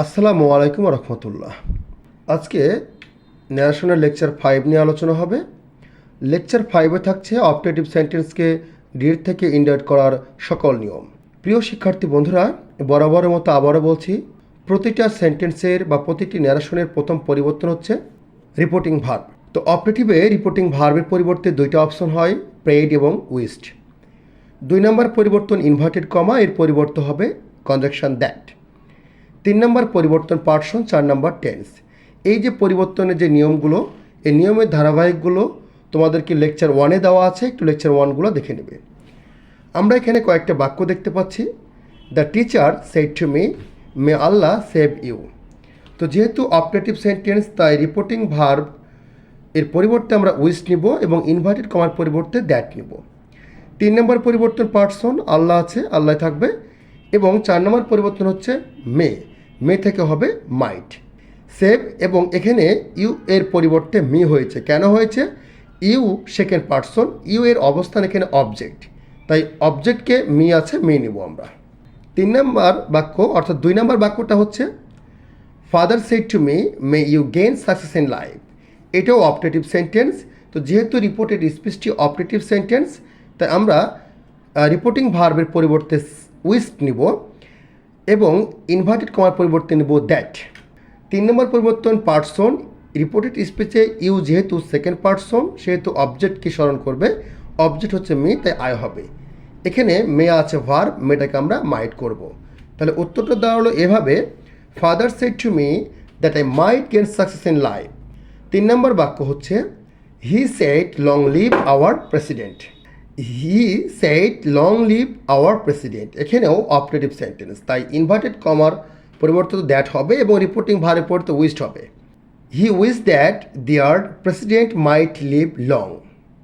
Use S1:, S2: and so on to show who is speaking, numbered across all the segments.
S1: আসসালামু আলাইকুম রহমতুল্লাহ। আজকে ন্যারেশনের লেকচার 5 নিয়ে আলোচনা হবে। লেকচার 5-এ থাকছে অপারেটিভ সেন্টেন্সকে ডিরেক্ট থেকে ইনডাইরেক্ট করার সকল নিয়ম। প্রিয় শিক্ষার্থী বন্ধুরা, বরাবরের মতো আবারও বলছি, প্রতিটা সেন্টেন্সের বা প্রতিটি ন্যারেশনের প্রথম পরিবর্তন হচ্ছে রিপোর্টিং ভার্ব। তো অপারেটিভে রিপোর্টিং ভার্বের পরিবর্তে দুইটা অপশন হয়, প্রেড এবং উইস্ট। 2 নম্বর পরিবর্তন ইনভার্টেড কমা, এর পরিবর্তন হবে কনজাংশন দ্যাট। 3 নম্বর পরিবর্তন পার্সন, 4 নম্বর টেন্স। এই যে পরিবর্তনের যে নিয়মগুলো, এই নিয়মের ধারাবাহিকগুলো তোমাদেরকে লেকচার 1-এ দেওয়া আছে, একটু লেকচার 1গুলো দেখে নেবে। আমরা এখানে কয়েকটা বাক্য দেখতে পাচ্ছি। The teacher said to me, may Allah save you. তো যেহেতু অপারেটিভ সেন্টেন্স, তাই রিপোর্টিং ভার্ব এর পরিবর্তে আমরা উইস্ট নিব এবং ইনভার্টেড কমার পরিবর্তে দ্যাট নিব। 3 নম্বর পরিবর্তন পার্সন, আল্লাহ আছে, আল্লাহ থাকবে। এবং 4 নম্বর পরিবর্তন হচ্ছে মে থেকে হবে মাইট। সেভ, এবং এখানে ইউ এর পরিবর্তে মি হয়েছে। কেন হয়েছে? ইউ সেকেন্ড পার্সন, ইউ এর অবস্থান এখানে অবজেক্ট, তাই অবজেক্টকে মি আছে, মি নিব আমরা। 3 নম্বর বাক্য অর্থাৎ 2 নম্বর বাক্যটা হচ্ছে father said to me, may you gain success in life. এটাও অপারেটিভ সেন্টেন্স। তো যেহেতু রিপোর্টেড স্পিচটি অপারেটিভ সেন্টেন্স, তাই আমরা রিপোর্টিং ভার্বের পরিবর্তে উইস্ট নিব এবং ইনভার্টেড কমার পরিবর্তে নিব দ্যাট। 3 নম্বর পরিবর্তন পার্সন, রিপোর্টেড স্পিচে ইউ যেহেতু সেকেন্ড পার্সন, সেহেতু অবজেক্টকে স্মরণ করবে, অবজেক্ট হচ্ছে মি, তাই আই হবে। এখানে মে আছে ভার্ব, মেটাকে আমরা মাইট করব। তাহলে উত্তরটা দেওয়া হলো এভাবে, father said to me that I might gain success in life. 3 নম্বর বাক্য হচ্ছে he said long live our president. He said long live our president, এখানেও অপারেটিভ সেন্টেন্স, তাই ইনভার্টেড কমার পরিবর্তে দ্যাট হবে এবং রিপোর্টিং ভার্বের পরিবর্তে উইস্ট হবে। He wish that their president might live long.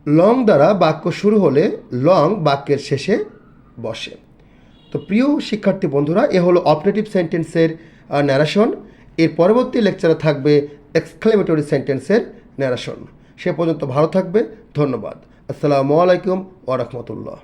S1: Long দ্বারা বাক্য শুরু হলে লং বাক্যের শেষে বসে। তো প্রিয় শিক্ষার্থী বন্ধুরা, এ হলো অপারেটিভ সেন্টেন্সের ন্যারেশন। এর পরবর্তী লেকচারে থাকবে এক্সক্লেমেটরি সেন্টেন্সের ন্যারেশন। সে পর্যন্ত ভালো থাকবে। ধন্যবাদ। আসসালামু আলাইকুম ওয়া রাহমাতুল্লাহ।